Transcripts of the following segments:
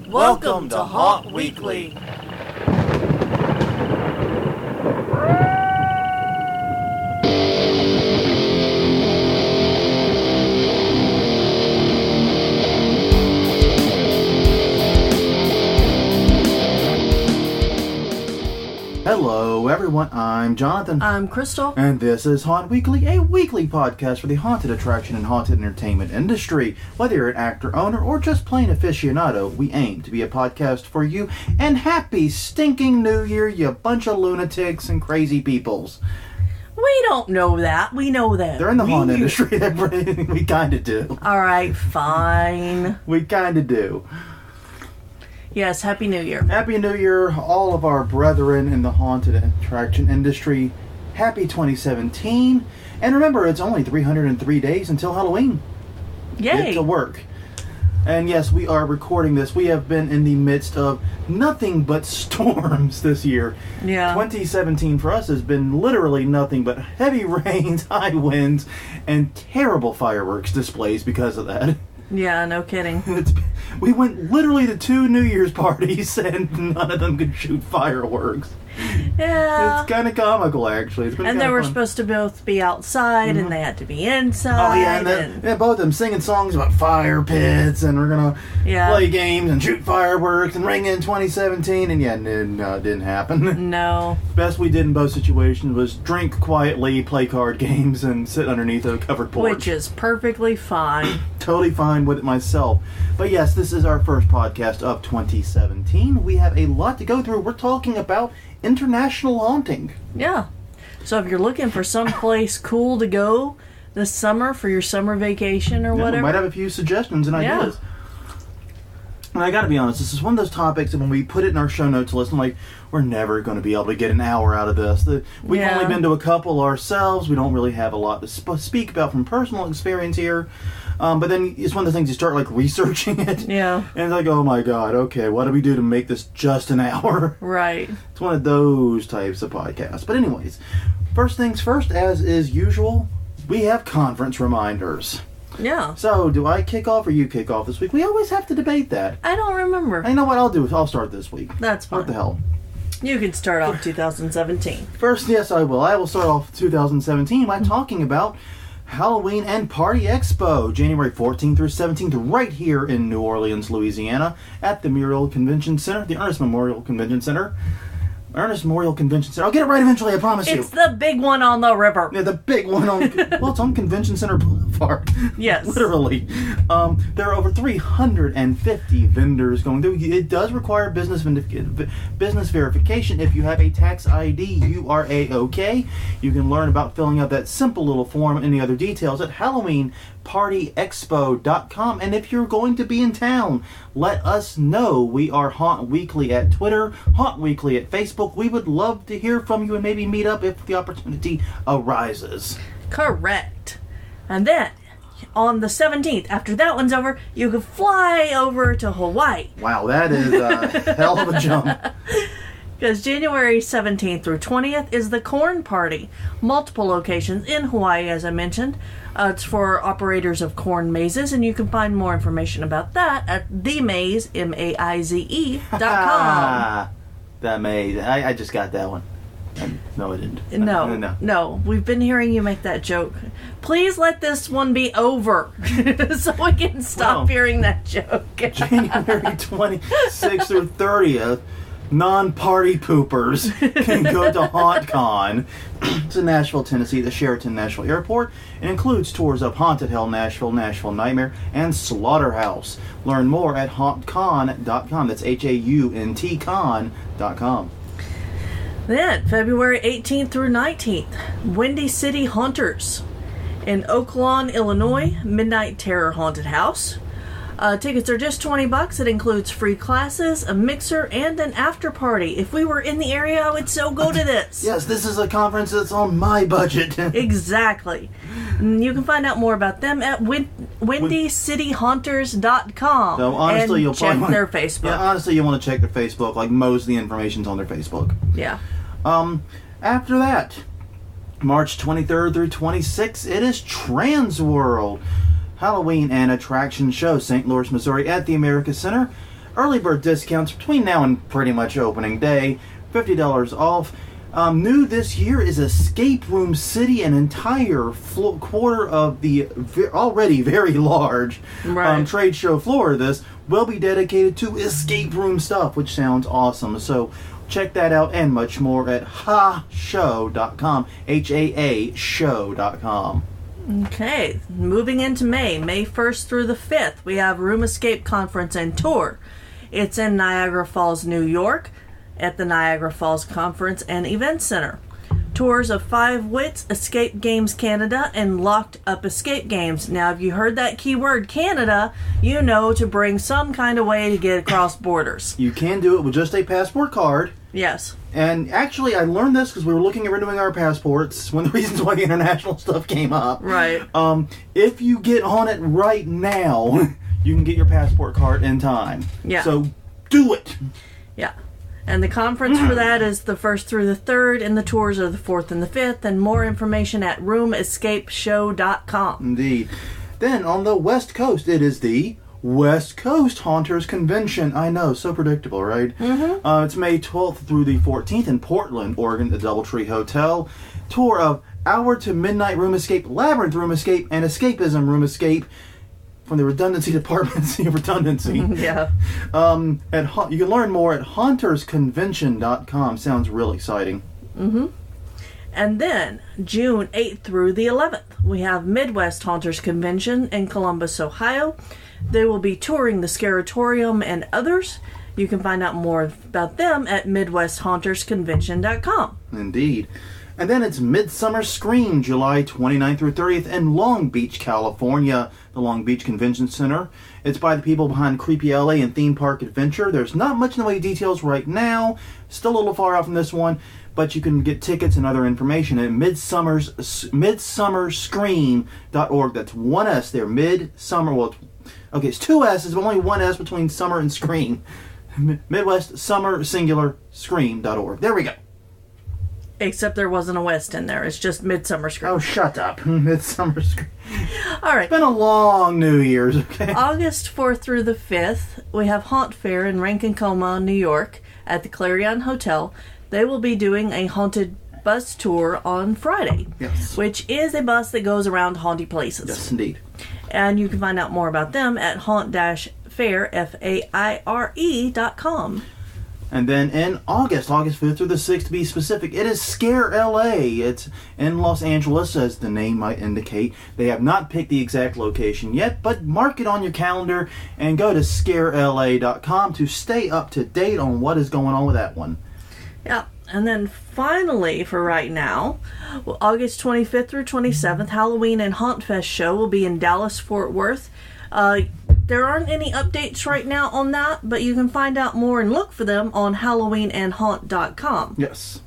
Welcome to Haunt Weekly. Hello everyone, I'm Jonathan. I'm Crystal. And this is Haunt Weekly, a weekly podcast for the haunted attraction and haunted entertainment industry. Whether you're an actor, owner, or just plain aficionado, we aim to be a podcast for you. And happy stinking New Year, you bunch of lunatics and crazy peoples. We don't know that. We know that. They're in the haunt industry. We kind of do. Alright, fine. We kind of do. Yes, Happy New Year. Happy New Year, all of our brethren in the haunted attraction industry. Happy 2017. And remember, it's only 303 days until Halloween. Yay. Get to work. And yes, we are recording this. We have been in the midst of nothing but storms this year. Yeah. 2017 for us has been literally nothing but heavy rains, high winds, and terrible fireworks displays because of that. Yeah, no kidding. We went literally to 2 New Year's parties and none of them could shoot fireworks. Yeah. It's kind of comical, actually. It's been and they were fun. supposed to both be outside, and they had to be inside. Oh, yeah, and both of them singing songs about fire pits, and we're going to play games and shoot fireworks and ring in 2017, and it didn't happen. No. Best we did in both situations was drink quietly, play card games, and sit underneath a covered porch. Which is perfectly fine. Totally fine with it myself. But yes, this is our first podcast of 2017. We have a lot to go through. We're talking about international haunting. Yeah. So if you're looking for some place cool to go this summer for your summer vacation or whatever. We might have a few suggestions and ideas. And I gotta be honest, this is one of those topics that when we put it in our show notes list, I'm like, we're never going to be able to get an hour out of this. We've only been to a couple ourselves. We don't really have a lot to speak about from personal experience here. But then it's one of the things you start like researching it. Yeah. And it's like, oh my god, okay, what do we do to make this just an hour? Right. It's one of those types of podcasts. But anyways, first things first, as is usual, we have conference reminders. Yeah. So, do I kick off or you kick off this week? We always have to debate that. I don't remember. I know what I'll do. I'll start this week. That's fine. What the hell? You can start off 2017. First, yes, I will. I will start off 2017 by talking about Halloween and Party Expo, January 14th through 17th, right here in New Orleans, Louisiana, at the Memorial Convention Center, the Ernest Memorial Convention Center. Ernest Memorial Convention Center. I'll get it right eventually, I promise you. It's the big one on the river. Yeah, the big one on... well, it's on Convention Center Boulevard. Yes. Literally. There are over 350 vendors going through. It does require business verification. If you have a tax ID, you are A-OK. You can learn about filling out that simple little form and any other details at HalloweenPartyExpo.com. And if you're going to be in town, let us know. We are Haunt Weekly at Twitter, Haunt Weekly at Facebook. We would love to hear from you and maybe meet up if the opportunity arises. Correct. And then, on the 17th, after that one's over, you can fly over to Hawaii. Wow, that is a hell of a jump. Because January 17th through 20th is the Corn Party. Multiple locations in Hawaii, as I mentioned. It's for operators of corn mazes, and you can find more information about that at themaze, MAIZE.com. That maze. I just got that one. No, I didn't. No. We've been hearing you make that joke. Please let this one be over so we can stop hearing that joke. January 26th through 30th, non-party poopers can go to HauntCon. It's in Nashville, Tennessee, the Sheraton Nashville Airport. It includes tours of Haunted Hell Nashville, Nashville Nightmare, and Slaughterhouse. Learn more at hauntcon.com. That's HAUNTCon.com. Then, February 18th through 19th, Windy City Haunters in Oaklawn, Illinois, Midnight Terror Haunted House. Tickets are just $20. It includes free classes, a mixer, and an after party. If we were in the area, I would so go to this. Yes, this is a conference that's on my budget. Exactly. You can find out more about them at WindyCityHaunters.com. So honestly, you'll check probably their Facebook. Yeah, honestly, you want to check their Facebook. Like most of the information's on their Facebook. Yeah. After that, March 23rd through 26th, it is Trans World. Halloween and Attraction Show, St. Louis, Missouri, at the America Center. early bird discounts between now and pretty much opening day, $50 off. New this year is Escape Room City, an entire quarter of the already very large trade show floor of this will be dedicated to escape room stuff, which sounds awesome. So check that out and much more at haashow.com, HAA show.com. Okay, moving into May 1st through the 5th, we have Room Escape Conference and Tour. It's in Niagara Falls, New York, at the Niagara Falls Conference and Event Center. Tours of 5 Wits, Escape Games Canada, and Locked Up Escape Games. Now, if you heard that keyword Canada, you know to bring some kind of way to get across borders. You can do it with just a passport card. Yes. And actually, I learned this because we were looking at renewing our passports, one of the reasons why the international stuff came up. Right. If you get on it right now, you can get your passport card in time. Yeah. So, do it! Yeah. And the conference for that is the 1st through the 3rd, and the tours are the 4th and the 5th, and more information at roomescapeshow.com. Indeed. Then, on the West Coast, it is the West Coast Haunters Convention. I know, so predictable, right? Mm-hmm. It's May 12th through the 14th in Portland, Oregon, at the Doubletree Hotel. Tour of Hour to Midnight Room Escape, Labyrinth Room Escape, and Escapism Room Escape. From the redundancy department of redundancy. Yeah. You can learn more at hauntersconvention.com. Sounds really exciting. Mm-hmm. And then, June 8th through the 11th, we have Midwest Haunters Convention in Columbus, Ohio. They will be touring the Scaratorium and others. You can find out more about them at midwesthauntersconvention.com. Indeed. And then it's Midsummer Scream, July 29th through 30th in Long Beach, California, the Long Beach Convention Center. It's by the people behind Creepy LA and Theme Park Adventure. There's not much in the way of details right now. Still a little far out from this one, but you can get tickets and other information at midsummerscream.org. That's one S there, Midsummer. Well, okay, it's two S's, but only one S between summer and scream. Midwest Summer Singular Scream.org. There we go. Except there wasn't a West in there. It's just Midsummer Scream. Oh, shut up. Midsummer Scream. All right. It's been a long New Year's, okay? August 4th through the 5th, we have Haunt Fair in Ronkonkoma, New York, at the Clarion Hotel. They will be doing a haunted bus tour on Friday. Yes. Which is a bus that goes around haunted places. Yes, indeed. And you can find out more about them at haunt-fair, FAIRE.com. And then in August 5th through the 6th to be specific, it is Scare LA. It's in Los Angeles, as the name might indicate. They have not picked the exact location yet, but mark it on your calendar and go to scarela.com to stay up to date on what is going on with that one. Yeah, and then finally, for right now, August 25th through 27th, Halloween and Haunt Fest show will be in Dallas, Fort Worth. There aren't any updates right now on that, but you can find out more and look for them on halloweenandhaunt.com. Yes.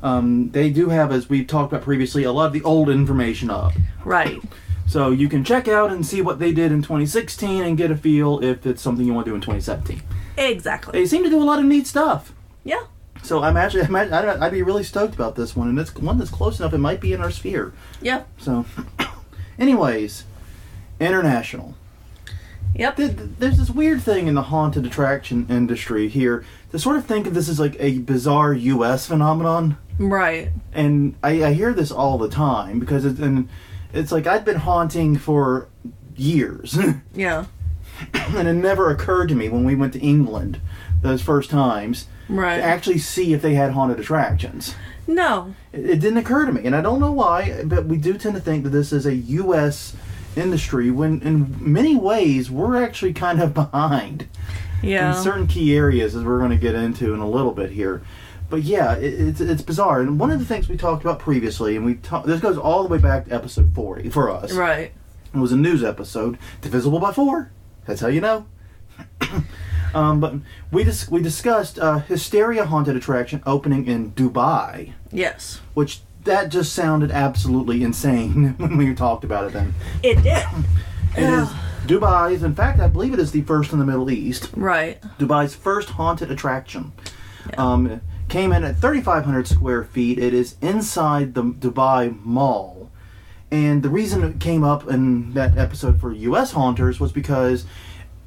They do have, as we've talked about previously, a lot of the old information up. Right. So you can check out and see what they did in 2016 and get a feel if it's something you want to do in 2017. Exactly. They seem to do a lot of neat stuff. Yeah. So I'd be really stoked about this one, and it's one that's close enough. It might be in our sphere. Yeah. So, anyways, international. Yep. There's this weird thing in the haunted attraction industry here to sort of think of this as like a bizarre U.S. phenomenon. Right. And I hear this all the time because it's like I've been haunting for years. Yeah. And it never occurred to me when we went to England those first times right. to actually see if they had haunted attractions. No. It didn't occur to me. And I don't know why, but we do tend to think that this is a U.S. industry when in many ways we're actually kind of behind in certain key areas, as we're going to get into in a little bit here. But yeah, it's bizarre. And one of the things we talked about previously, and this goes all the way back to episode 40 for us. Right. It was a news episode, divisible by 4. That's how you know. But we discussed Hysteria Haunted Attraction opening in Dubai. Yes. Which that just sounded absolutely insane when we talked about it then. It did. It is Dubai's, in fact, I believe it is the first in the Middle East. Right. Dubai's first haunted attraction. Yeah. Came in at 3,500 square feet. It is inside the Dubai Mall. And the reason it came up in that episode for U.S. Haunters was because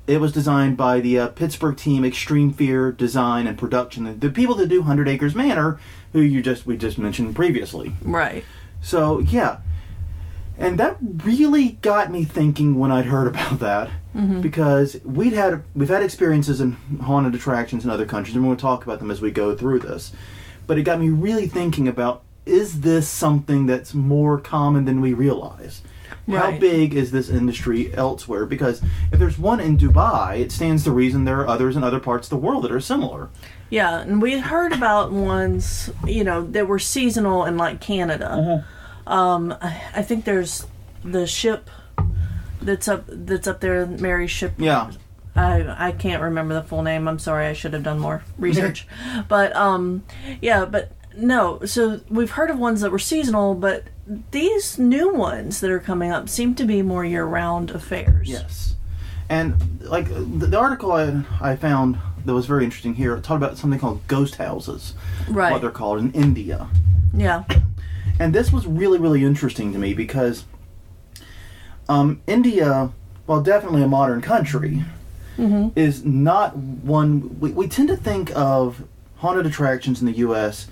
it was designed by the Pittsburgh team, Extreme Fear Design and Production, the people that do 100 Acres Manor, who we just mentioned previously. Right. So yeah, and that really got me thinking when I'd heard about that, because we've had experiences in haunted attractions in other countries, and we'll talk about them as we go through this. But it got me really thinking about, is this something that's more common than we realize? Right. How big is this industry elsewhere? Because if there's one in Dubai, it stands to reason there are others in other parts of the world that are similar. Yeah, and we heard about ones, that were seasonal in like Canada. I think there's the ship that's up there, Mary's ship. Yeah. I can't remember the full name. I'm sorry, I should have done more research. But no, so we've heard of ones that were seasonal, but these new ones that are coming up seem to be more year-round affairs. Yes. And like the article I found that was very interesting here, it talked about something called ghost houses. Right. What they're called in India. Yeah. And this was really, really interesting to me because India, while definitely a modern country, is not one... We tend to think of haunted attractions in the U.S.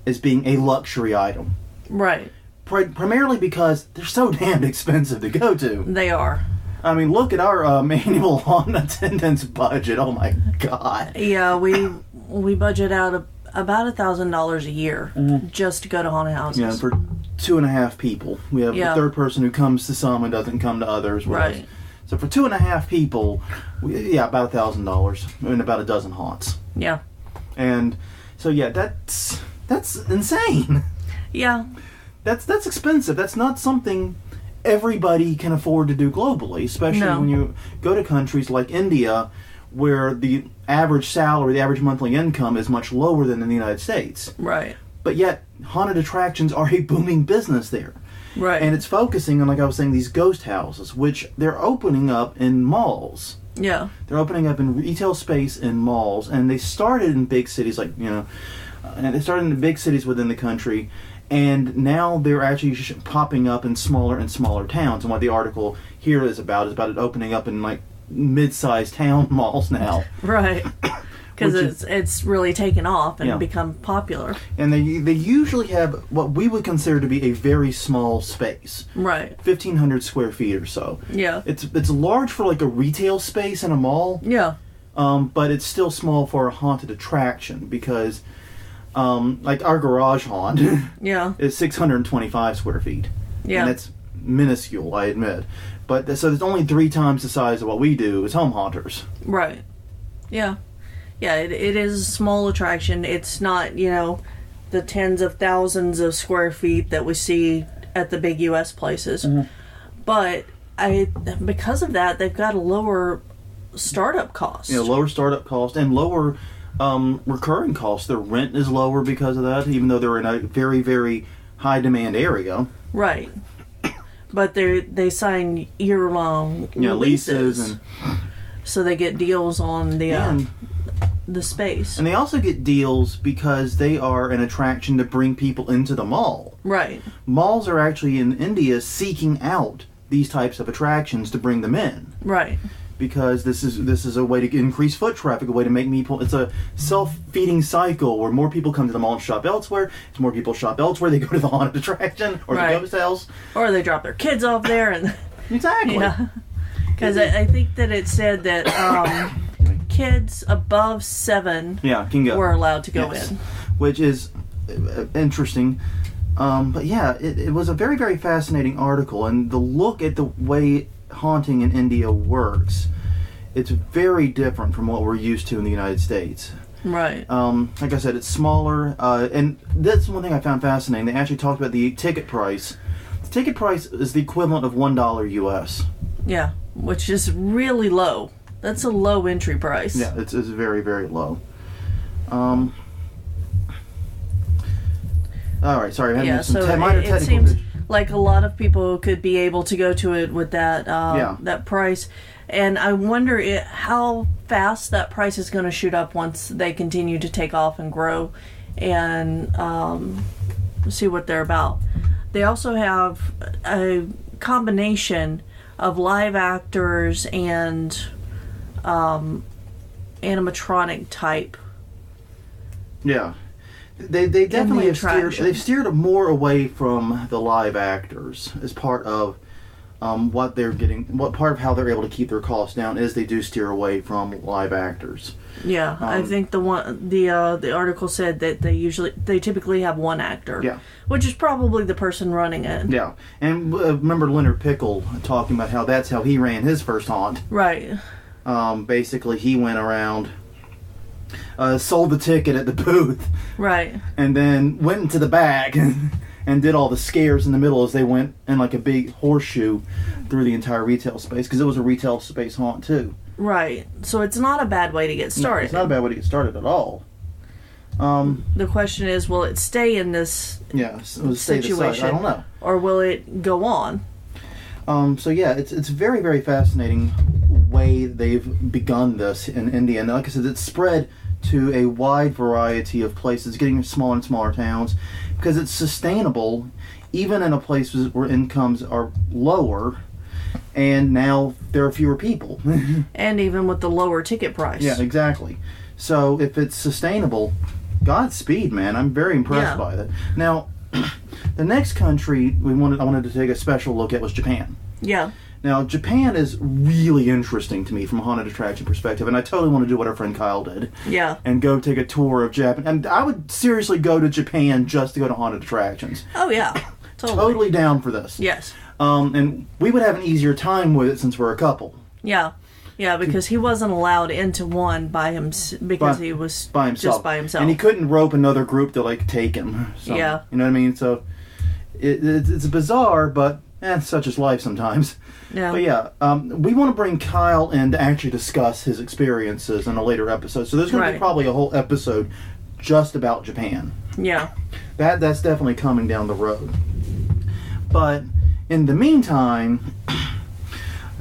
as being a luxury item. Right. Primarily because they're so damn expensive to go to. They are. I mean, look at our annual haunted attendance budget. Oh my God. Yeah, we budget out about $1,000 a year just to go to haunted houses. Yeah, for 2.5 people. We have a third person who comes to some and doesn't come to others. Right. So for 2.5 people, about $1,000 and about a dozen haunts. Yeah. And so that's insane. Yeah. That's expensive. That's not something everybody can afford to do globally, especially when you go to countries like India, where the average salary, the average monthly income is much lower than in the United States. Right. But yet, haunted attractions are a booming business there. Right. And it's focusing on, like I was saying, these ghost houses, which they're opening up in malls. Yeah. They're opening up in retail space in malls, and they started in big cities and they started in the big cities within the country, and now they're actually popping up in smaller and smaller towns. And what the article here is about it opening up in like mid-sized town malls now. Right. Because it's really taken off and become popular. And they usually have what we would consider to be a very small space. Right. 1,500 square feet or so. Yeah. It's large for like a retail space in a mall. Yeah. But it's still small for a haunted attraction because, like our garage haunt is 625 square feet. Yeah. And that's minuscule, I admit. But so it's only 3 times the size of what we do as home haunters. Right. Yeah. Yeah, it is a small attraction. It's not, the tens of thousands of square feet that we see at the big U.S. places. But because of that, they've got a lower startup cost. Yeah, lower startup cost and lower recurring costs. Their rent is lower because of that, even though they're in a very, very high demand area. Right. But they sign year-long leases. And so they get deals on the space. And they also get deals because they are an attraction to bring people into the mall. Right. Malls are actually in India seeking out these types of attractions to bring them in. Right. Because this is a way to increase foot traffic, a way to make people... It's a self-feeding cycle where more people come to the mall and shop elsewhere. As more people shop elsewhere, they go to the haunted attraction or the ghost house. Or they drop their kids off there. And exactly. Yeah. Because I think that it said that... kids above 7 can go. were allowed to go in. Which is interesting. But yeah, it was a very, very fascinating article. And the look at the way haunting in India works, it's very different from what we're used to in the United States. Right. Like I said, it's smaller. And that's one thing I found fascinating. They actually talked about the ticket price. The ticket price is the equivalent of $1 US. Yeah, which is really low. That's a low entry price. Yeah, it's very, very low. All right, sorry. I'm having some minor technical it seems like a lot of people could be able to go to it with that that price. And I wonder how fast that price is going to shoot up once they continue to take off and grow and see what they're about. They also have a combination of live actors and animatronic type. Yeah. They definitely they've steered more away from the live actors as part of what they're getting. What part of how they're able to keep their costs down is they do steer away from live actors. Yeah, I think the article said that they typically have one actor. Yeah, which is probably the person running it. Yeah, and remember Leonard Pickle talking about how that's how he ran his first haunt. Right. Basically, he went around, sold the ticket at the booth. Right. And then went into the back and did all the scares in the middle as they went in like a big horseshoe through the entire retail space, because it was a retail space haunt too. Right. So it's not a bad way to get started. No, it's not a bad way to get started at all. The question is, will it stay in this situation? I don't know. Or will it go on? So yeah, it's very, very fascinating way they've begun this in India. And like I said, it's spread to a wide variety of places, getting smaller and smaller towns, because it's sustainable even in a places where incomes are lower, and now there are fewer people. And even with the lower ticket price. Yeah, exactly. So if it's sustainable, Godspeed, man. I'm very impressed by that. Now, the next country I wanted to take a special look at was Japan. Yeah. Now, Japan is really interesting to me from a haunted attraction perspective, and I totally want to do what our friend Kyle did. Yeah. And go take a tour of Japan. And I would seriously go to Japan just to go to haunted attractions. Oh, yeah. Totally down for this. Yes. And we would have an easier time with it since we're a couple. Yeah. Yeah, because he wasn't allowed into one by him because he was by himself. Just by himself. And he couldn't rope another group to, like, take him. So, yeah. You know what I mean? So, it's bizarre, but such is life sometimes. Yeah. But yeah, we want to bring Kyle in to actually discuss his experiences in a later episode. So there's going to be probably a whole episode just about Japan. Yeah. That's definitely coming down the road. But in the meantime,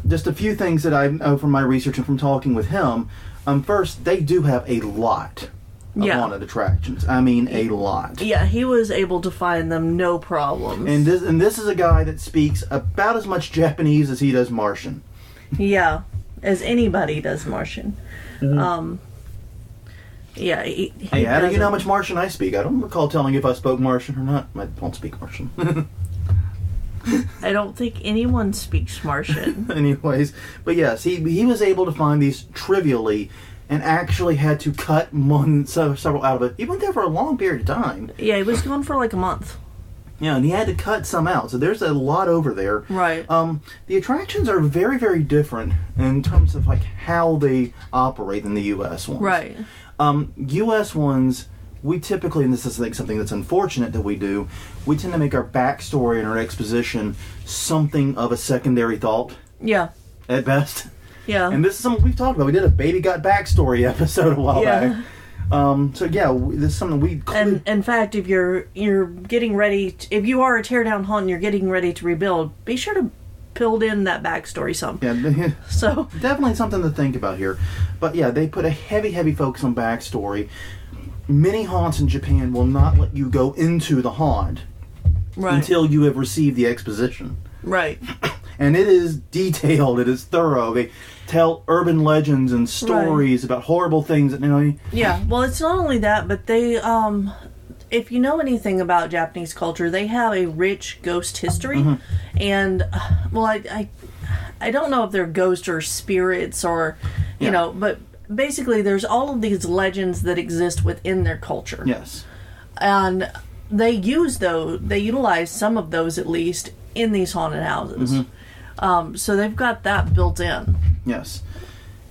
just a few things that I know from my research and from talking with him. First, they do have a lot of haunted attractions. I mean, a lot. Yeah, he was able to find them no problems. And this is a guy that speaks about as much Japanese as he does Martian. Yeah, as anybody does Martian. Mm-hmm. Yeah. Hey, how do you know how much Martian I speak? I don't recall telling you if I spoke Martian or not. I don't speak Martian. I don't think anyone speaks Martian. Anyways, but yes, he was able to find these trivially, and actually had to cut several out of it. He went there for a long period of time. Yeah, he was gone for like a month. Yeah, and he had to cut some out. So there's a lot over there. Right. The attractions are very, very different in terms of like how they operate than the U.S. ones. Right. U.S. ones, we typically, and this is like something that's unfortunate that we do, we tend to make our backstory and our exposition something of a secondary thought. Yeah. At best. Yeah. And this is something we've talked about. We did a Baby Got Backstory episode a while back. So yeah, this is something we... And in fact, if you're getting ready... if you are a teardown haunt and you're getting ready to rebuild, be sure to build in that backstory some. Yeah. So... definitely something to think about here. But yeah, they put a heavy, heavy focus on backstory. Many haunts in Japan will not let you go into the haunt until you have received the exposition. Right. And it is detailed. It is thorough. They tell urban legends and stories about horrible things that, you know. Yeah. Well, it's not only that, but they, if you know anything about Japanese culture, they have a rich ghost history. Mm-hmm. And, well, I don't know if they're ghosts or spirits or, you know, but basically there's all of these legends that exist within their culture. Yes. And they utilize some of those at least in these haunted houses. Mm-hmm. So they've got that built in. Yes.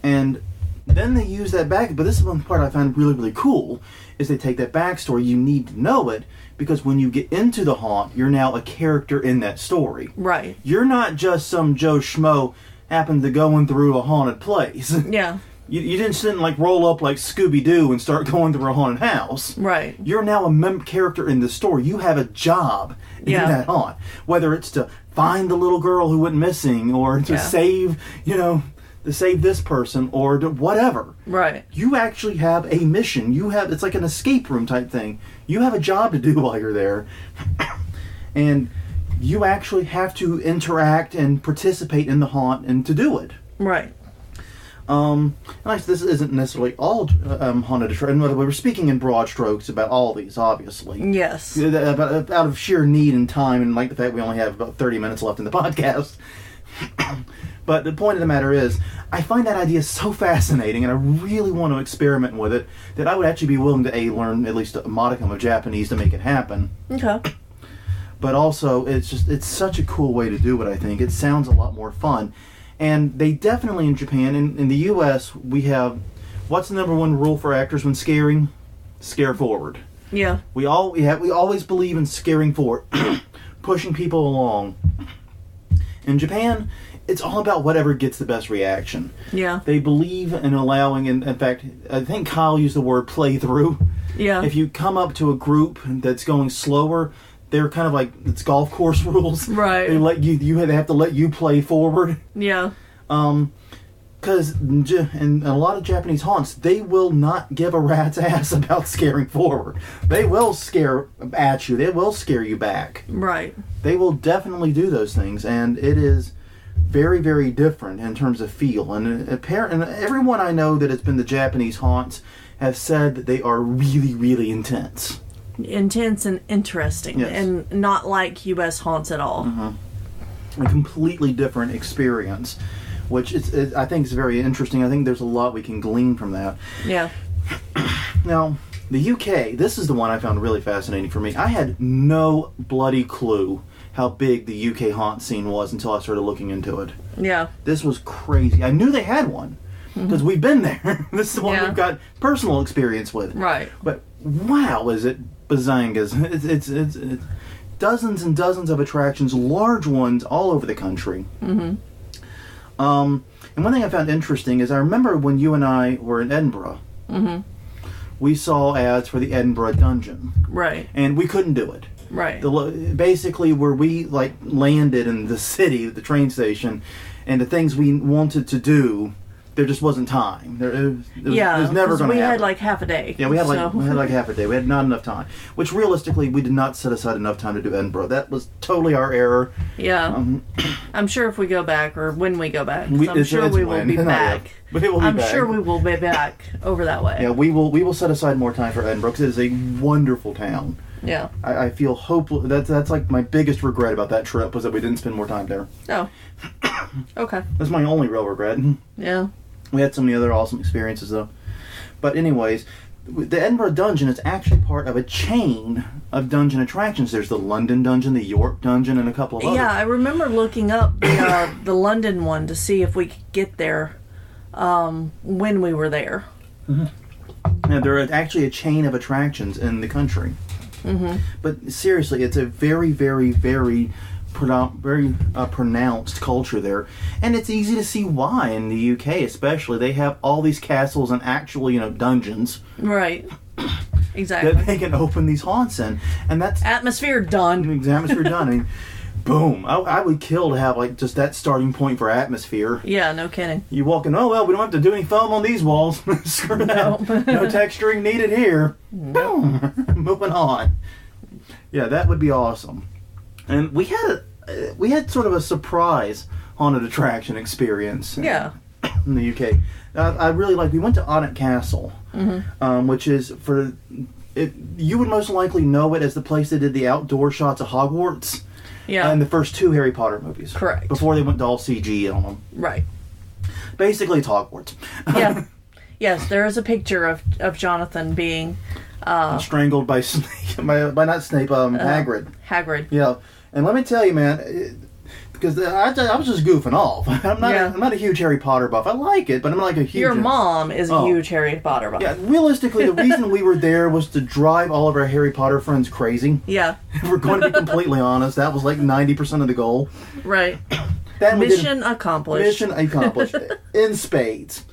And then they use that back, but this is one part I find really, really cool, is they take that backstory. You need to know it, because when you get into the haunt, you're now a character in that story. Right. You're not just some Joe Schmo happened to going through a haunted place. Yeah. You didn't like roll up like Scooby-Doo and start going through a haunted house. Right. You're now a character in the story. You have a job in that haunt. Whether it's to find the little girl who went missing, or to save, to save this person, or to whatever. Right. You actually have a mission. It's like an escape room type thing. You have a job to do while you're there. And you actually have to interact and participate in the haunt and to do it. Right. This isn't necessarily all haunted attractions. We're speaking in broad strokes about all these, obviously. Yes. Out of sheer need and time, and like the fact we only have about 30 minutes left in the podcast. But the point of the matter is, I find that idea so fascinating, and I really want to experiment with it, that I would actually be willing to learn at least a modicum of Japanese to make it happen. Okay. But also, it's such a cool way to do it, I think. It sounds a lot more fun. And they definitely, in Japan, in the U.S., we have, what's the number one rule for actors when scaring? Scare forward. Yeah. We always believe in scaring forward, pushing people along. In Japan, it's all about whatever gets the best reaction. Yeah. They believe in allowing, in fact, I think Kyle used the word play through. Yeah. If you come up to a group that's going slower, they're kind of like, it's golf course rules. Right. They let they have to let you play forward. Yeah. Because in a lot of Japanese haunts, they will not give a rat's ass about scaring forward. They will scare at you. They will scare you back. Right. They will definitely do those things, and it is very, very different in terms of feel. And everyone I know that has been to Japanese haunts have said that they are really, really intense. Intense and interesting, yes. And not like U.S. haunts at all. A completely different experience, which I think is very interesting. I think there's a lot we can glean from that. Yeah. Now, the UK, this is the one I found really fascinating for me. I had no bloody clue how big the UK haunt scene was until I started looking into it. Yeah. This was crazy. I knew they had one, because we've been there. This is the one we've got personal experience with. Right. But wow, is it bazangas. It's dozens and dozens of attractions, large ones all over the country. And one thing I found interesting is I remember when you and I were in Edinburgh, we saw ads for the Edinburgh Dungeon. Right. And we couldn't do it. Right. Basically, where we landed in the city, the train station, and the things we wanted to do, there just wasn't time. It was never going to happen. We had like half a day. Yeah, we had like half a day. We had not enough time. Which realistically, we did not set aside enough time to do Edinburgh. That was totally our error. Yeah. I'm sure if we go back, or when we go back, I'm sure we will be back. But it will be I'm back. sure we will be back over that way. Yeah, we will set aside more time for Edinburgh because it is a wonderful town. Yeah. I feel hopeless. That's like my biggest regret about that trip was that we didn't spend more time there. Oh. Okay. That's my only real regret. Yeah. We had so many other awesome experiences, though. But anyways, the Edinburgh Dungeon is actually part of a chain of dungeon attractions. There's the London Dungeon, the York Dungeon, and a couple of others. Yeah, I remember looking up the London one to see if we could get there when we were there. And there are actually a chain of attractions in the country. But seriously, it's a very, very, very pronounced culture there, and it's easy to see why in the UK especially. They have all these castles and actual dungeons, right? Exactly, that they can open these haunts in, and that's atmosphere done. Atmosphere done. I mean, boom! I would kill to have just that starting point for atmosphere. Yeah, no kidding. You walk in, oh well, we don't have to do any foam on these walls. Screw that. No texturing needed here. Boom! Moving on. Yeah, that would be awesome. And we had sort of a surprise haunted attraction experience. Yeah. In the UK, I really we went to Onnet Castle, which is you would most likely know it as the place that did the outdoor shots of Hogwarts. Yeah. And the first two Harry Potter movies. Correct. Before they went to all CG on them. Right. Basically, it's Hogwarts. Yeah. Yes, there is a picture of Jonathan being strangled by Snape, by not Snape, Hagrid. Hagrid. Yeah, and let me tell you, man, because I was just goofing off. I'm not a huge Harry Potter buff. I like it, but I'm not like a huge. Your mom is a huge Harry Potter buff. Yeah, realistically, the reason we were there was to drive all of our Harry Potter friends crazy. Yeah. If we're going to be completely honest, that was like 90% of the goal. Right. Mission accomplished. Mission accomplished in spades.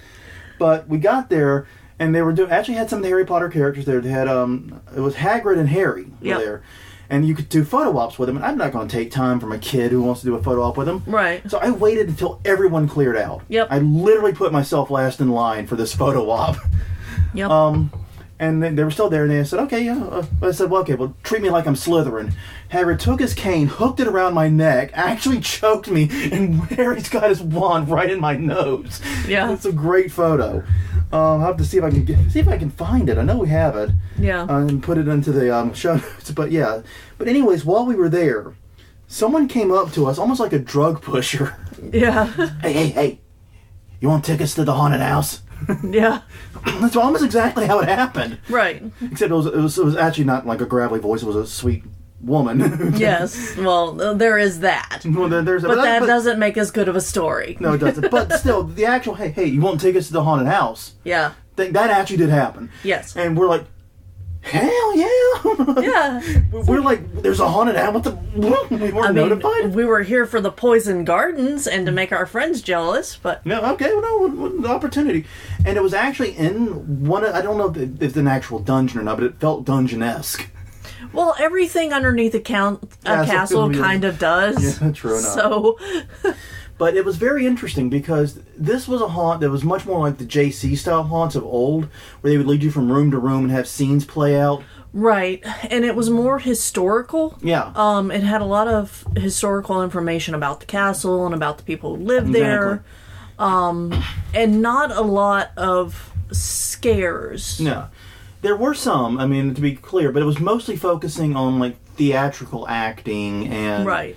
But we got there, and they were actually had some of the Harry Potter characters there. They had it was Hagrid and Harry were there, and you could do photo ops with them. And I'm not going to take time from a kid who wants to do a photo op with them. Right. So I waited until everyone cleared out. Yep. I literally put myself last in line for this photo op. Yep. And they were still there, and they said, okay, yeah. I said, well, okay, well, treat me like I'm Slytherin. Harry took his cane, hooked it around my neck, actually choked me, and Harry's got his wand right in my nose. Yeah. It's a great photo. I'll have to see if I can find it. I know we have it. Yeah. And put it into the show notes. But yeah. But anyways, while we were there, someone came up to us, almost like a drug pusher. Yeah. Hey. You want tickets to the haunted house? Yeah. That's almost exactly how it happened. Right. Except it was actually not like a gravelly voice. It was a sweet woman. Yes. Well, there is that. Well, but that doesn't make as good of a story. No, it doesn't. But still, the actual, hey, you want tickets to the haunted house? Yeah. That actually did happen. Yes. And we're like, hell yeah. Yeah. We're like, there's a haunted house. What the? We weren't notified. We were here for the poison gardens and to make our friends jealous, but... No, okay, well, no, the opportunity. And it was actually in one, I don't know if it's an actual dungeon or not, but it felt dungeon-esque. Well, everything underneath a castle kind of does. Yeah, true enough. So... But it was very interesting because this was a haunt that was much more like the JC style haunts of old, where they would lead you from room to room and have scenes play out. Right, and it was more historical. Yeah. It had a lot of historical information about the castle and about the people who lived there. And not a lot of scares. No. There were some, I mean, to be clear, but it was mostly focusing on, like, theatrical acting and... Right.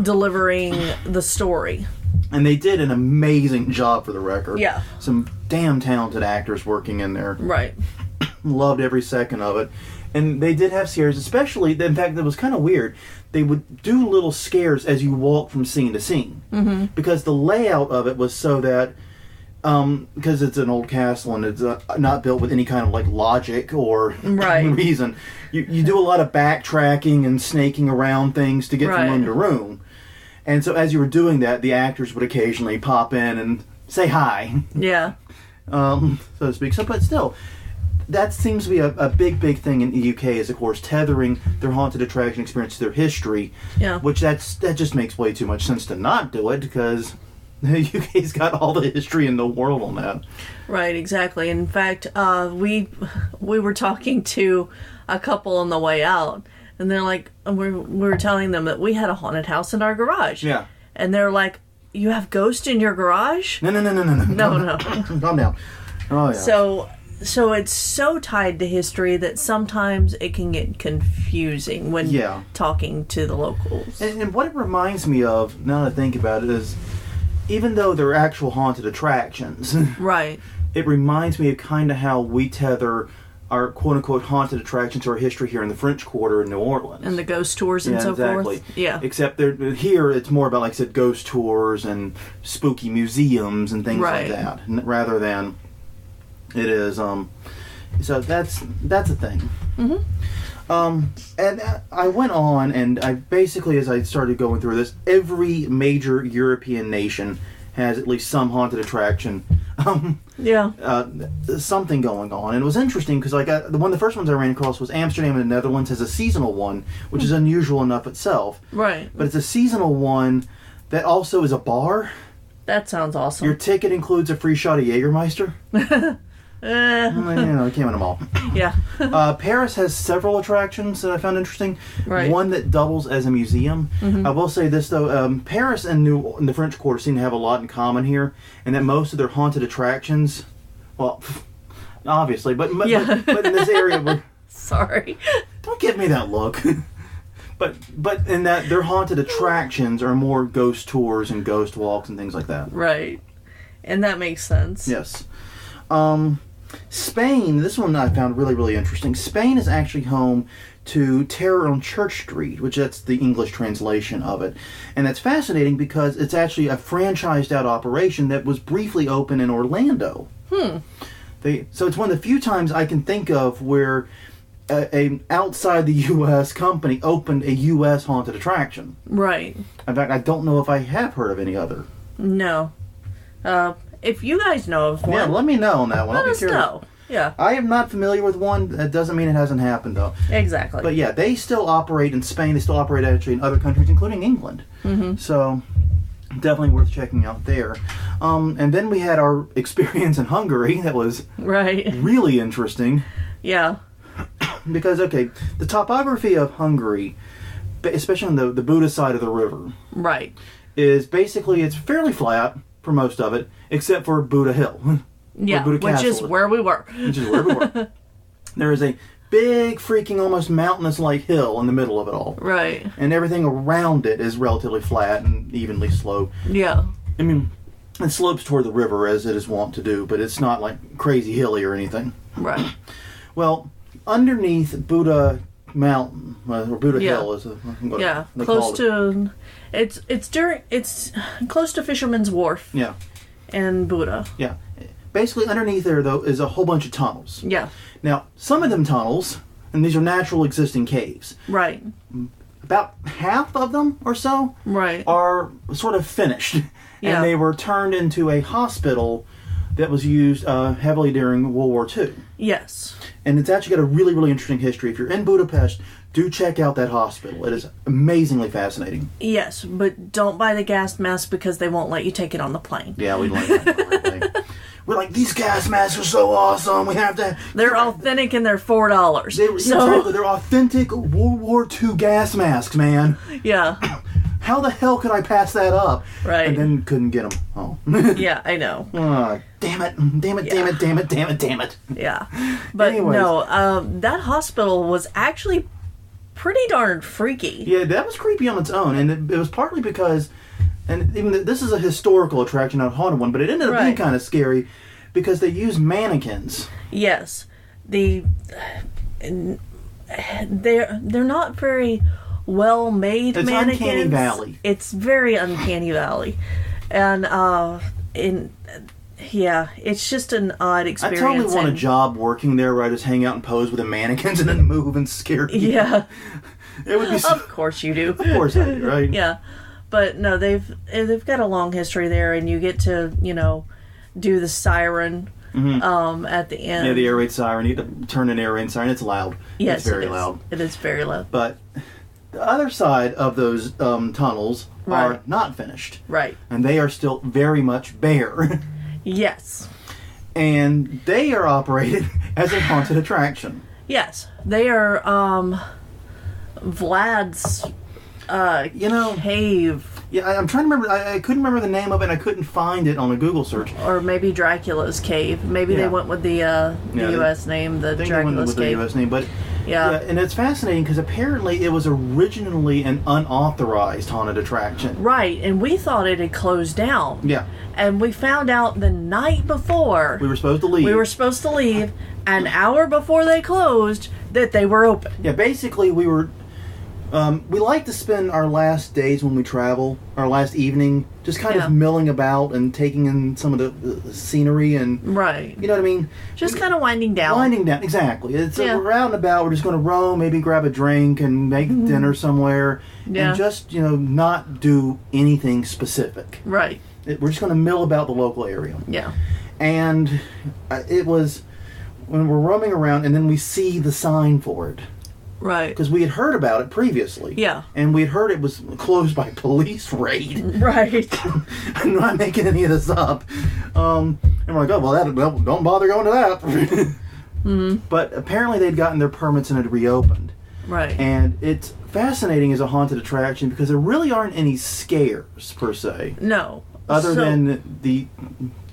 Delivering the story. And they did an amazing job for the record. Yeah. Some damn talented actors working in there. Right. Loved every second of it. And they did have scares, especially, in fact, it was kind of weird. They would do little scares as you walk from scene to scene. Mm-hmm. Because the layout of it was so that, because it's an old castle and it's not built with any kind of, like, logic or reason. You do a lot of backtracking and snaking around things to get from room to room. And so as you were doing that, the actors would occasionally pop in and say hi. Yeah. So to speak. So, but still, that seems to be a big, big thing in the UK is, of course, tethering their haunted attraction experience to their history. Yeah. Which that just makes way too much sense to not do it because the UK's got all the history in the world on that. Right, exactly. In fact, we were talking to a couple on the way out. And they're like, we were telling them that we had a haunted house in our garage. Yeah. And they're like, you have ghosts in your garage? No. No. Calm down. Oh, yeah. So it's so tied to history that sometimes it can get confusing when talking to the locals. And what it reminds me of, now that I think about it, is even though they're actual haunted attractions, right? It reminds me of kind of how we tether our quote-unquote haunted attractions to our history here in the French Quarter in New Orleans. And the ghost tours and so forth. Yeah. Except here it's more about, like I said, ghost tours and spooky museums and things like that, rather than it is... so that's a thing. Mm-hmm. And I went on, and I basically, as I started going through this, every major European nation has at least some haunted attraction. Something going on. And it was interesting because the first ones I ran across was Amsterdam in the Netherlands has a seasonal one, which is unusual enough itself. Right. But it's a seasonal one that also is a bar. That sounds awesome. Your ticket includes a free shot of Jägermeister. It came in them all. Yeah. Paris has several attractions that I found interesting. Right. One that doubles as a museum. Mm-hmm. I will say this though: Paris and the French Quarter seem to have a lot in common here, and that most of their haunted attractions, well, obviously, but in this area, sorry, don't give me that look. But in that their haunted attractions are more ghost tours and ghost walks and things like that. Right, and that makes sense. Yes. Spain, this one I found really, really interesting. Spain is actually home to Terror on Church Street, which that's the English translation of it. And that's fascinating because it's actually a franchised out operation that was briefly open in Orlando. So it's one of the few times I can think of where a outside the U.S. company opened a U.S. haunted attraction. Right. In fact, I don't know if I have heard of any other. No. If you guys know of one... Yeah, let me know on that one. Let us know. Yeah. I am not familiar with one. That doesn't mean it hasn't happened, though. Exactly. But yeah, they still operate in Spain. They still operate actually in other countries, including England. Mm-hmm. So, definitely worth checking out there. And then we had our experience in Hungary that was really interesting. Yeah. Because, okay, the topography of Hungary, especially on the Buda side of the river, Right. is basically, it's fairly flat for most of it, except for Buda Hill. Yeah, Buda which is where we were. Which is where we were. There is a big, freaking, almost mountainous-like hill in the middle of it all. Right. And everything around it is relatively flat and evenly sloped. Yeah. I mean, it slopes toward the river as it is wont to do, but it's not like crazy hilly or anything. Right. Well, underneath Buda Mountain, or Buda Yeah. Hill, is Close to it's close to Fisherman's Wharf. Yeah. And Buda. Yeah. Basically, underneath there, though, is a whole bunch of tunnels. Yeah. Now, some of them tunnels, and these are natural existing caves, Right. about half of them or so Right. are sort of finished. Yeah. And they were turned into a hospital that was used heavily during World War II. Yes. And it's actually got a really, really interesting history. If you're in Budapest, do check out that hospital. It is amazingly fascinating. Yes, but don't buy the gas mask because they won't let you take it on the plane. Yeah, we'd like that. We're like, these gas masks are so awesome. We have to... They're authentic and they're $4. Exactly. They're authentic World War II gas masks, man. Yeah. How the hell could I pass that up? Right. And then couldn't get them. Oh. Yeah, I know. Damn it. Damn it, damn it, damn it, damn it, damn it. Yeah. But Anyways. no, that hospital was actually pretty darn freaky. Yeah, that was creepy on its own. And it was partly because... And even this is a historical attraction, not a haunted one, but it ended up being kind of scary because they used mannequins. Yes. They're not very well made mannequins. It's Uncanny Valley. It's very Uncanny Valley. And it's just an odd experience. I totally want a job working there where I just hang out and pose with the mannequins and then move and scare people. Yeah. It would be Of course you do. Of course I do, right? Yeah. But no, they've got a long history there, and you get to, do the siren at the end. Yeah, the air raid siren. You have to turn an air raid siren. It's loud. Yes, it's very loud. It is very loud. But the other side of those tunnels are Right. not finished. Right. And they are still very much bare. Yes. And they are operated as a haunted attraction. Yes. They are Vlad's cave. Yeah, I'm trying to remember. I couldn't remember the name of it, and I couldn't find it on a Google search. Or maybe Dracula's cave. Maybe they went with the U.S. name, the Dracula's they went with cave. the U.S. name, but yeah, and it's fascinating because apparently it was originally an unauthorized haunted attraction. Right, and we thought it had closed down. Yeah, and we found out the night before we were supposed to leave. We were supposed to leave an hour before they closed that they were open. Yeah, basically we were. We like to spend our last days when we travel, our last evening, just kind of milling about and taking in some of the scenery and... Right. You know what I mean? Just kind of winding down. Winding down, exactly. It's we're out and about, we're just going to roam, maybe grab a drink and make dinner somewhere. Yeah. And just, not do anything specific. Right. We're just going to mill about the local area. Yeah. And it was... When we're roaming around and then we see the sign for it. Right. Because we had heard about it previously. Yeah. And we had heard it was closed by police raid. Right. I'm not making any of this up. And we're like, oh, well, don't bother going to that. Mm-hmm. But apparently they'd gotten their permits and it reopened. Right. And it's fascinating as a haunted attraction because there really aren't any scares, per se. No. Other than the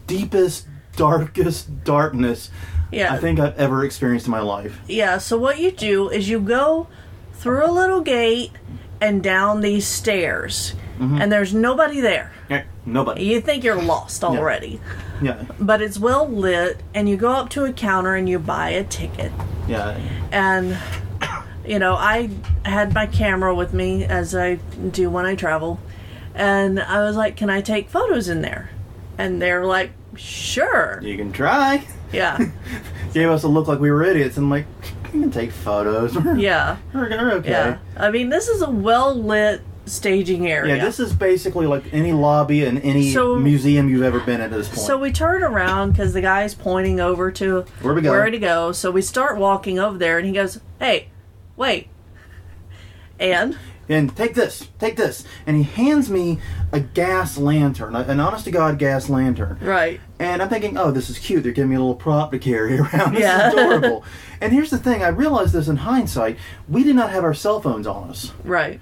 deepest, darkest darkness I think I've ever experienced in my life. Yeah, so what you do is you go through a little gate and down these stairs. Mm-hmm. And there's nobody there. Yeah, nobody. You think you're lost already. Yeah. But it's well lit, and you go up to a counter and you buy a ticket. Yeah. And, I had my camera with me, as I do when I travel. And I was like, can I take photos in there? And they're like, sure. You can try. Yeah. Gave us a look like we were idiots. And I'm like, you can take photos. Yeah. We're okay. Yeah. I mean, this is a well-lit staging area. Yeah, this is basically like any lobby in any museum you've ever been at this point. So we turn around because the guy's pointing over to where to go. So we start walking over there, and he goes, hey, wait. And take this. And he hands me a gas lantern, an honest-to-God gas lantern. Right. And I'm thinking, oh, this is cute. They're giving me a little prop to carry around. This is adorable. And here's the thing. I realized this in hindsight. We did not have our cell phones on us. Right.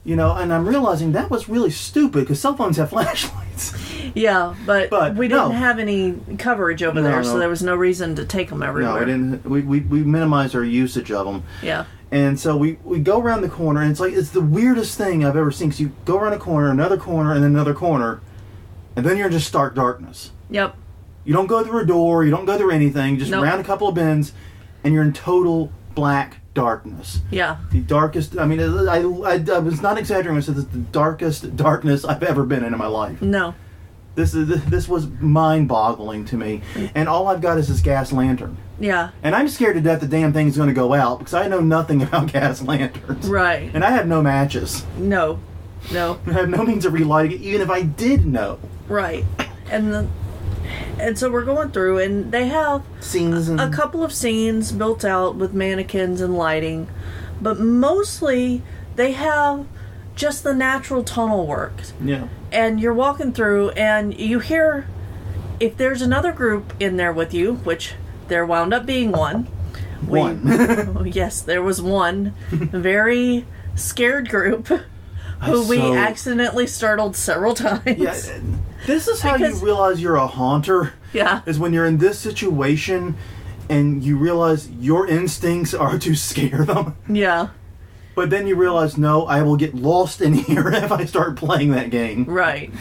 You know, and I'm realizing that was really stupid because cell phones have flashlights. Yeah, but we didn't have any coverage over there, so there was no reason to take them everywhere. No, we didn't. We minimized our usage of them. Yeah. And so we go around the corner, and it's the weirdest thing I've ever seen. Because you go around a corner, another corner, and then another corner, and then you're in just stark darkness. Yep. You don't go through a door, you don't go through anything, just around a couple of bends, and you're in total black darkness. Yeah. The darkest, I mean, I was not exaggerating when I said this, the darkest darkness I've ever been in my life. No. This was mind-boggling to me. And all I've got is this gas lantern. Yeah. And I'm scared to death the damn thing's going to go out because I know nothing about gas lanterns. Right. And I have no matches. No. I have no means of relighting it, even if I did know. Right. And so we're going through, and they have scenes a couple of scenes built out with mannequins and lighting, but mostly they have just the natural tunnel work. Yeah. And you're walking through, and you hear, if there's another group in there with you, which there wound up being one. Yes, there was one very scared group who we accidentally startled several times. Yeah. This is how you realize you're a haunter. Yeah. Is when you're in this situation and you realize your instincts are to scare them. Yeah. But then you realize, no, I will get lost in here if I start playing that game. Right.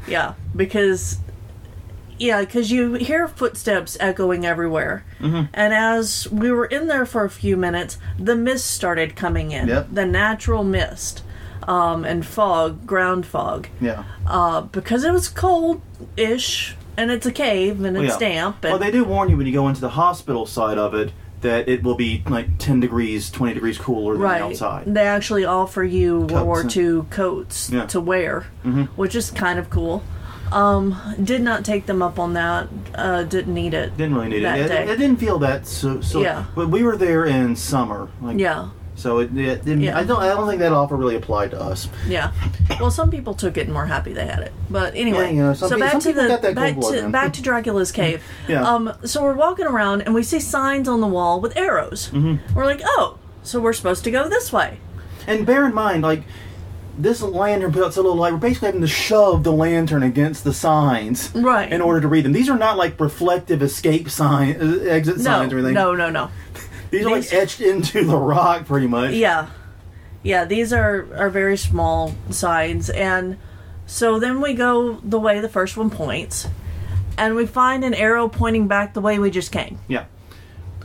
Yeah. Because you hear footsteps echoing everywhere. Mm-hmm. And as we were in there for a few minutes, the mist started coming in. Yep. The natural mist. And fog, ground fog. Yeah. Because it was cold-ish, and it's a cave, and it's damp. And they do warn you when you go into the hospital side of it that it will be like 10 degrees, 20 degrees cooler than outside. They actually offer you World War II coats to wear, which is kind of cool. Did not take them up on that. Didn't need it. Didn't really need it. It didn't feel that so. Yeah. But we were there in summer. So I don't think that offer really applied to us. Yeah. Well, some people took it and were happy they had it. But anyway, back to Dracula's cave. Yeah. So we're walking around and we see signs on the wall with arrows. Mm-hmm. We're like, oh, so we're supposed to go this way. And bear in mind, like, this lantern puts a little light. We're basically having to shove the lantern against the signs, in order to read them. These are not like reflective escape exit signs or anything. No. These are like etched into the rock, pretty much. Yeah. Yeah, these are very small signs. And so then we go the way the first one points, and we find an arrow pointing back the way we just came. Yeah.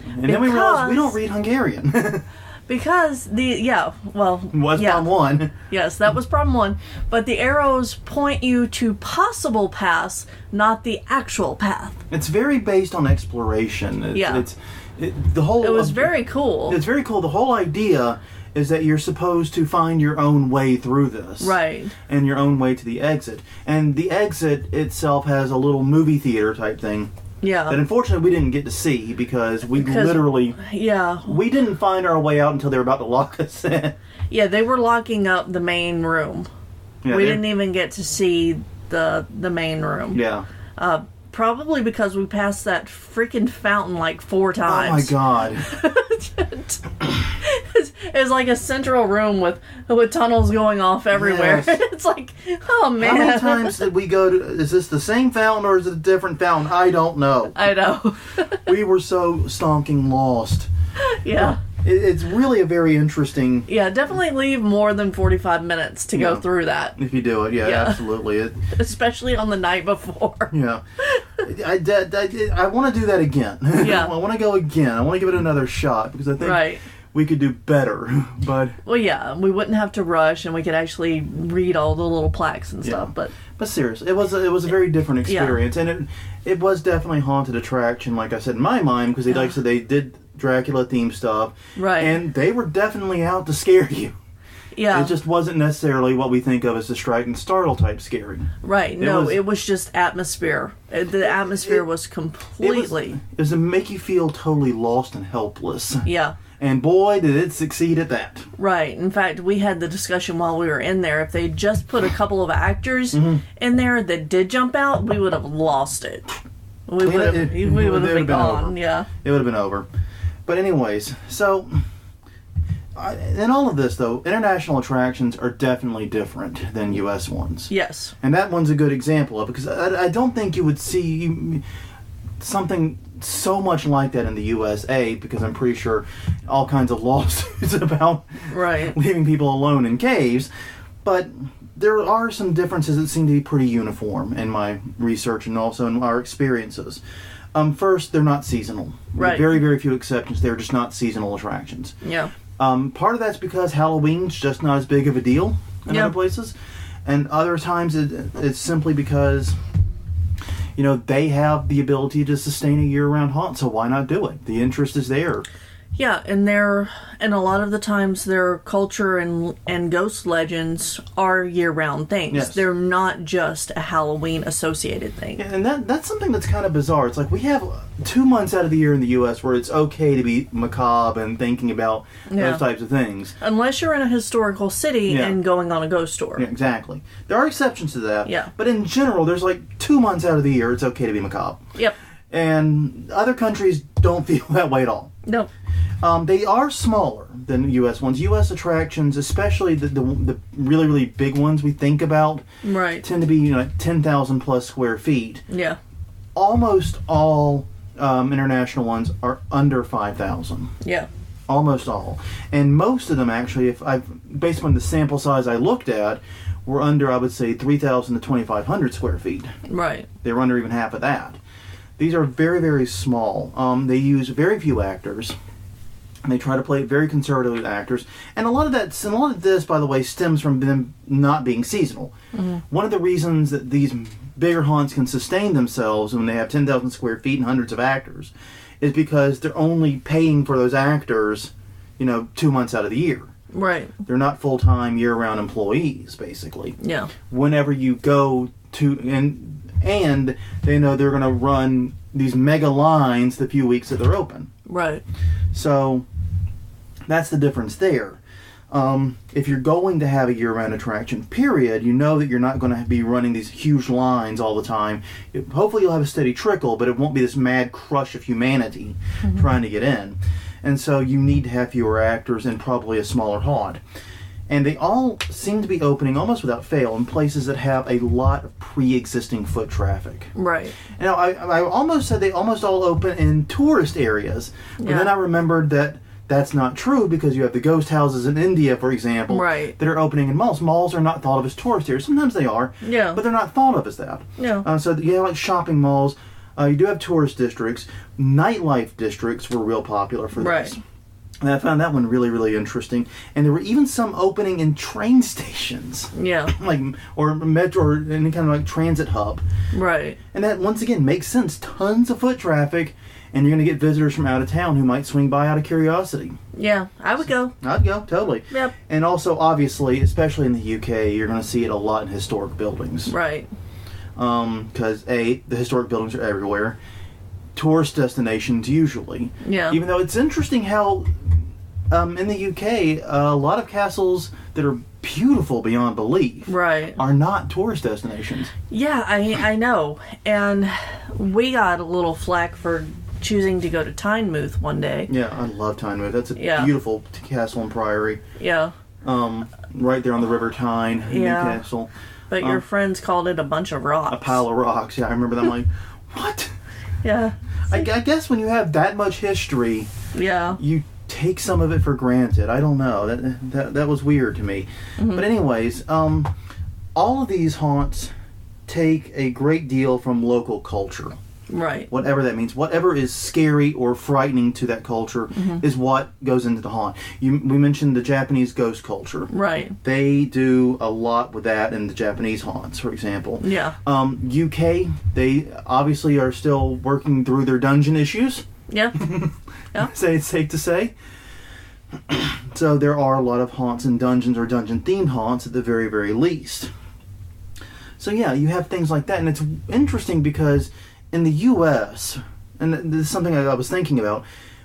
And then we realize we don't read Hungarian. Because problem one. Yes, that was problem one. But the arrows point you to possible paths, not the actual path. It's very based on exploration. It was very cool. It's very cool. The whole idea is that you're supposed to find your own way through this. Right. And your own way to the exit. And the exit itself has a little movie theater type thing. Yeah. That unfortunately we didn't get to see because we literally... Yeah. We didn't find our way out until they were about to lock us in. Yeah, they were locking up the main room. Yeah, we didn't even get to see the main room. Yeah. Probably because we passed that freaking fountain like 4 times. Oh my god. It was like a central room with tunnels going off everywhere. Yes. It's like, oh man. How many times did we go to... Is this the same fountain or is it a different fountain? I don't know. I know. We were so stonking lost. Yeah. It's really a very interesting... Yeah, definitely leave more than 45 minutes to go through that. If you do it, absolutely. Especially on the night before. Yeah. I want to do that again. Yeah. I want to go again. I want to give it another shot because I think we could do better. But we wouldn't have to rush and we could actually read all the little plaques and stuff. But seriously, it was a very different experience, and it was definitely a haunted attraction, like I said in my mind, because like I said, they did Dracula themed stuff, and they were definitely out to scare you. Yeah. It just wasn't necessarily what we think of as the strike and startle type scary. Right. It was just atmosphere. The atmosphere was completely... It was to make you feel totally lost and helpless. Yeah. And boy, did it succeed at that. Right. In fact, we had the discussion while we were in there. If they just put a couple of actors in there that did jump out, we would have lost it. We would have been gone. Over. Yeah. It would have been over. But anyways, so in all of this, though, international attractions are definitely different than U.S. ones. Yes. And that one's a good example of it, because I don't think you would see something so much like that in the USA, because I'm pretty sure all kinds of lawsuits about leaving people alone in caves. But there are some differences that seem to be pretty uniform in my research and also in our experiences. First, they're not seasonal. Right. Very, very few exceptions. They're just not seasonal attractions. Yeah. Part of that's because Halloween's just not as big of a deal in other places. And other times it's simply because, you know, they have the ability to sustain a year-round haunt, so why not do it? The interest is there. Yeah, and a lot of the times their culture and ghost legends are year-round things. Yes. They're not just a Halloween-associated thing. Yeah, and that's something that's kind of bizarre. It's like we have 2 months out of the year in the U.S. where it's okay to be macabre and thinking about those types of things. Unless you're in a historical city and going on a ghost tour. Yeah, exactly. There are exceptions to that. Yeah. But in general, there's like 2 months out of the year it's okay to be macabre. Yep. And other countries don't feel that way at all. No. They are smaller than U.S. ones. U.S. attractions, especially the really, really big ones we think about, tend to be 10,000 plus square feet. Yeah. Almost all international ones are under 5,000. Yeah. Almost all. And most of them, actually, based on the sample size I looked at, were under, I would say, 3,000 to 2,500 square feet. Right. They were under even half of that. These are very, very small. They use very few actors. And they try to play very conservatively with actors. And a lot of this, by the way, stems from them not being seasonal. Mm-hmm. One of the reasons that these bigger haunts can sustain themselves when they have 10,000 square feet and hundreds of actors is because they're only paying for those actors, 2 months out of the year. Right. They're not full-time, year-round employees, basically. Yeah. Whenever you go to... And they know they're going to run these mega lines the few weeks that they're open. Right. So that's the difference there. If you're going to have a year-round attraction, period, you know that you're not going to be running these huge lines all the time. Hopefully you'll have a steady trickle, but it won't be this mad crush of humanity trying to get in. And so you need to have fewer actors and probably a smaller haunt. And they all seem to be opening almost without fail in places that have a lot of pre-existing foot traffic. Right. Now, I almost said they almost all open in tourist areas, but then I remembered that that's not true because you have the ghost houses in India, for example, that are opening in malls. Malls are not thought of as tourist areas. Sometimes they are, but they're not thought of as that. Yeah. So you have like shopping malls. You do have tourist districts. Nightlife districts were real popular for this. Right. And I found that one really, really interesting. And there were even some opening in train stations. Yeah. Or metro, or any kind of like transit hub. Right. And that, once again, makes sense. Tons of foot traffic, and you're going to get visitors from out of town who might swing by out of curiosity. Yeah, I would go. I'd go, totally. Yep. And also, obviously, especially in the UK, you're going to see it a lot in historic buildings. Right. Because, the historic buildings are everywhere. Tourist destinations, usually. Yeah. Even though it's interesting how... in the UK, a lot of castles that are beautiful beyond belief are not tourist destinations. Yeah, I know. And we got a little flack for choosing to go to Tynemouth one day. Yeah, I love Tynemouth. That's a beautiful castle and priory. Yeah. Right there on the River Tyne in Newcastle. But your friends called it a bunch of rocks. A pile of rocks, yeah. I remember them like, what? Yeah. I guess when you have that much history, you take some of it for granted. I don't know. That was weird to me. Mm-hmm. But anyways, all of these haunts take a great deal from local culture. Right. Whatever that means. Whatever is scary or frightening to that culture is what goes into the haunt. We mentioned the Japanese ghost culture. Right. They do a lot with that in the Japanese haunts, for example. Yeah. UK, they obviously are still working through their dungeon issues. Yeah. Yeah. Say it's safe to say. So there are a lot of haunts and dungeons or dungeon-themed haunts at the very, very least. So yeah, you have things like that. And it's interesting because in the U.S., and this is something I was thinking about,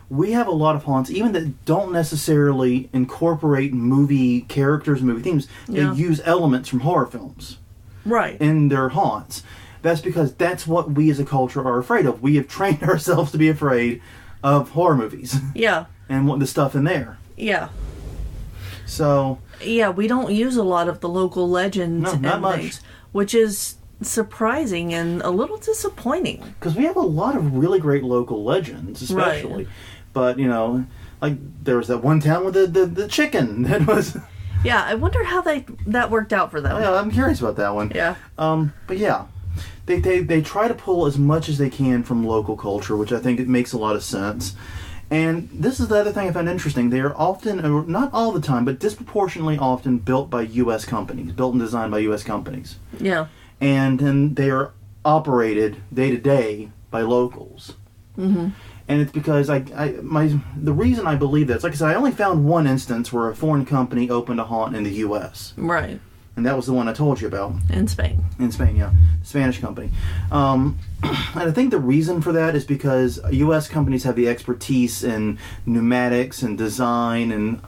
we have a lot of haunts, even that don't necessarily incorporate movie characters, movie themes. They use elements from horror films, right, in their haunts. That's because that's what we as a culture are afraid of. We have trained ourselves to be afraid of horror movies. Yeah. And what the stuff in there. Yeah. So. Yeah, we don't use a lot of the local legends. No, not much. Things, which is surprising and a little disappointing. Because we have a lot of really great local legends, especially. Right. But, you know, like there was that one town with the chicken that was... Yeah, I wonder how that worked out for them. Yeah, I'm curious about that one. Yeah. But yeah, they try to pull as much as they can from local culture, which I think it makes a lot of sense. And this is the other thing I found interesting. They are often, not all the time, but disproportionately often built by U.S. companies, built and designed by U.S. companies. Yeah. And they are operated day to day by locals. Mm-hmm. And it's because the reason I believe that is, like I said, I only found one instance where a foreign company opened a haunt in the U.S. Right. And that was the one I told you about. In Spain. In Spain, yeah. The Spanish company. And I think the reason for that is because U.S. companies have the expertise in pneumatics and design and,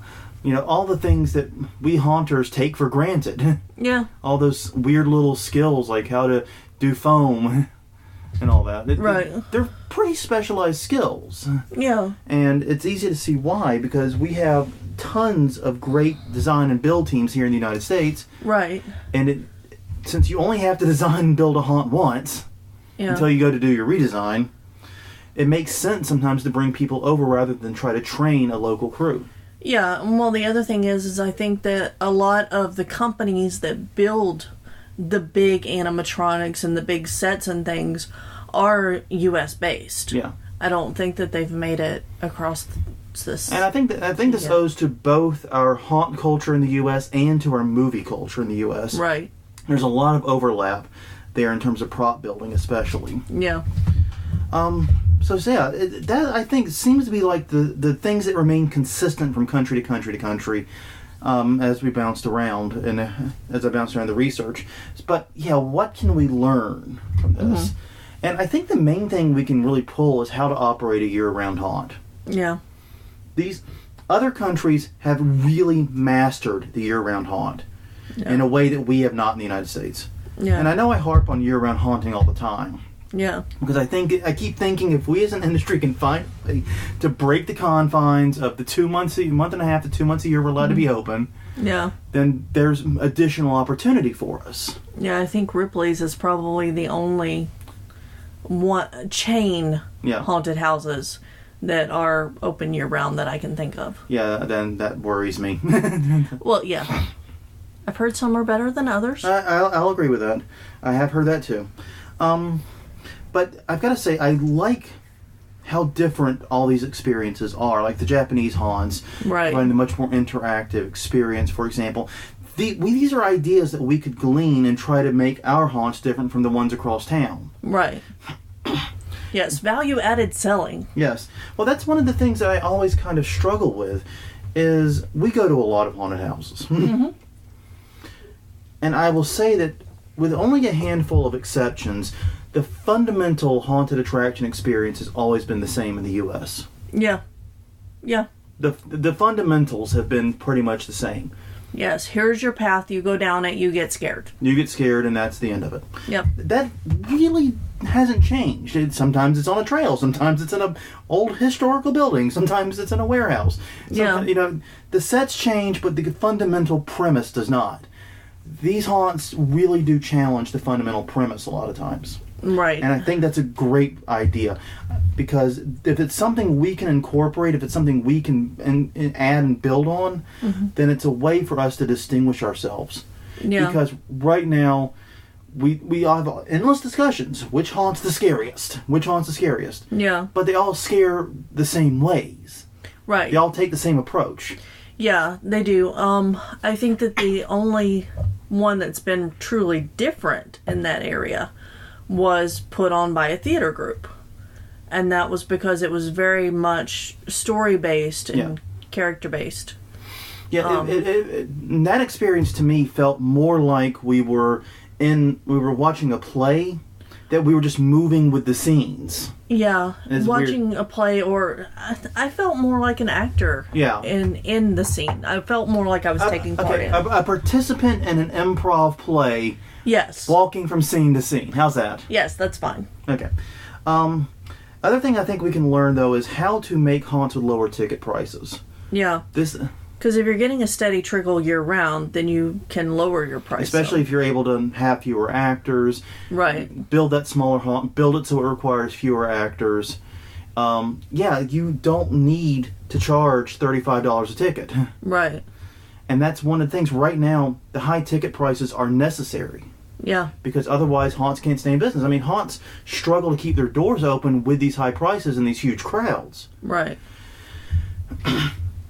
you know, all the things that we haunters take for granted. Yeah. All those weird little skills like how to do foam and all that. Right. They're pretty specialized skills. Yeah. And it's easy to see why, because we have tons of great design and build teams here in the United States. Right. And since you only have to design and build a haunt once until you go to do your redesign, it makes sense sometimes to bring people over rather than try to train a local crew. Yeah. Well, the other thing is I think that a lot of the companies that build the big animatronics and the big sets and things are U.S. based. Yeah. I don't think that they've made it across this. And I think this owes to both our haunt culture in the U.S. and to our movie culture in the U.S. Right. There's a lot of overlap there in terms of prop building, especially. Yeah. So yeah, that I think seems to be like the things that remain consistent from country to country to country. As we bounced around and as I bounced around the research. But yeah, what can we learn from this? Mm-hmm. And I think the main thing we can really pull is how to operate a year-round haunt. Yeah. These other countries have really mastered the year-round haunt in a way that we have not in the United States. Yeah. And I know I harp on year-round haunting all the time. Yeah. Because I keep thinking if we as an industry can find a way to break the confines of the month and a half to 2 months a year we're allowed to be open, then there's additional opportunity for us. Yeah, I think Ripley's is probably the only chain haunted houses that are open year round that I can think of. Yeah, then that worries me. Well, yeah. I've heard some are better than others. I'll agree with that. I have heard that too. But I've got to say, I like how different all these experiences are. Like the Japanese haunts, providing a much more interactive experience, for example. These are ideas that we could glean and try to make our haunts different from the ones across town. Right. Yes, value-added selling. Yes. Well, that's one of the things that I always kind of struggle with, is we go to a lot of haunted houses. Mm-hmm. And I will say that with only a handful of exceptions, the fundamental haunted attraction experience has always been the same in the U.S. Yeah. Yeah. The fundamentals have been pretty much the same. Yes, here's your path, you go down it, you get scared. You get scared, and that's the end of it. Yep. That really hasn't changed. Sometimes it's on a trail, sometimes it's in an old historical building, sometimes it's in a warehouse. You know, the sets change, but the fundamental premise does not. These haunts really do challenge the fundamental premise a lot of times. Right. And I think that's a great idea, because if it's something we can incorporate, if it's something we can add and build on, then it's a way for us to distinguish ourselves. Yeah. Because right now, we have endless discussions. Which haunt's the scariest? Which haunt's the scariest? Yeah. But they all scare the same ways. Right. They all take the same approach. Yeah, they do. I think that the only one that's been truly different in that area was put on by a theater group. And that was because it was very much story-based and character-based. Yeah, that experience to me felt more like we were watching a play that we were just moving with the scenes. Yeah, watching weird. A play, or I felt more like an actor. Yeah. In the scene, I felt more like I was taking part in. A participant in an improv play. Yes. Walking from scene to scene. How's that? Yes, that's fine. Okay. Other thing I think we can learn though is how to make haunts with lower ticket prices. Yeah. Because if you're getting a steady trickle year round, then you can lower your price. Especially if you're able to have fewer actors. Right. Build that smaller haunt. Build it so it requires fewer actors. You don't need to charge $35 a ticket. Right. And that's one of the things. Right now, the high ticket prices are necessary. Yeah. Because otherwise haunts can't stay in business. I mean, haunts struggle to keep their doors open with these high prices and these huge crowds. Right.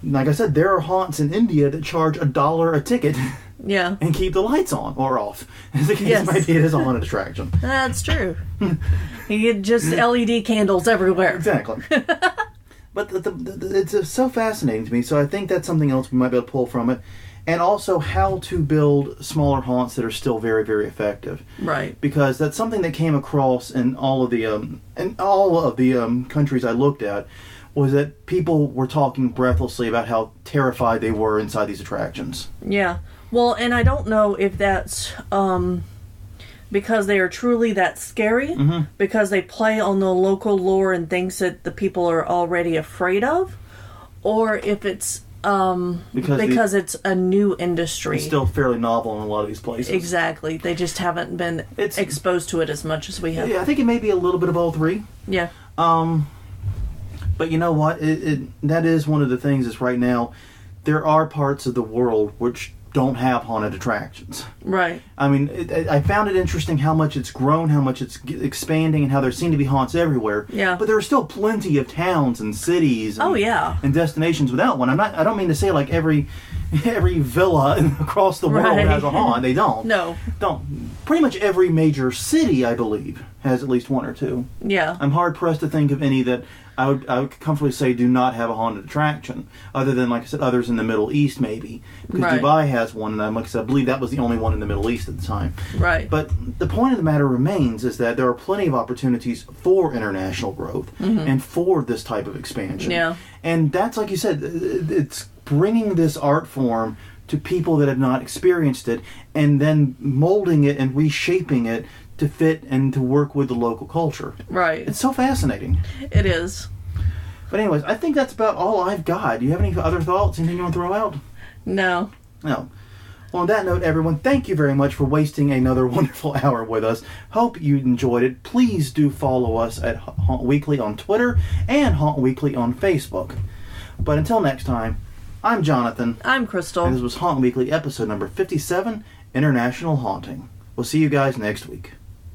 Like I said, there are haunts in India that charge $1 a ticket. Yeah. And keep the lights on or off. As the case might be, it is a haunted attraction. That's true. You get just LED candles everywhere. Exactly. But it's so fascinating to me. So I think that's something else we might be able to pull from it. And also how to build smaller haunts that are still very, very effective. Right. Because that's something that came across in all of the countries I looked at, was that people were talking breathlessly about how terrified they were inside these attractions. Yeah. Well, and I don't know if that's because they are truly that scary, because they play on the local lore and things that the people are already afraid of, or if it's because it's a new industry. It's still fairly novel in a lot of these places. Exactly. They just haven't been exposed to it as much as we have. Yeah, I think it may be a little bit of all three. Yeah. But you know what? That is one of the things is right now, there are parts of the world which don't have haunted attractions. Right. I mean, I found it interesting how much it's grown, how much it's expanding, and how there seem to be haunts everywhere. Yeah. But there are still plenty of towns and cities and destinations without one. I don't mean to say like every villa across the world has a haunt. They don't. No. Don't. Pretty much every major city, I believe, has at least one or two. Yeah. I'm hard pressed to think of any that I would comfortably say do not have a haunted attraction, other than, like I said, others in the Middle East maybe, because Dubai has one, and like I said, I believe that was the only one in the Middle East at the time. Right. But the point of the matter remains is that there are plenty of opportunities for international growth and for this type of expansion. Yeah. And that's, like you said, it's bringing this art form to people that have not experienced it, and then molding it and reshaping it to fit and to work with the local culture. Right. It's so fascinating. It is. But anyways, I think that's about all I've got. Do you have any other thoughts? Anything you want to throw out? No. No. Well, on that note, everyone, thank you very much for wasting another wonderful hour with us. Hope you enjoyed it. Please do follow us at Haunt Weekly on Twitter and Haunt Weekly on Facebook. But until next time, I'm Jonathan. I'm Crystal. And this was Haunt Weekly, episode number 57, International Haunting. We'll see you guys next week.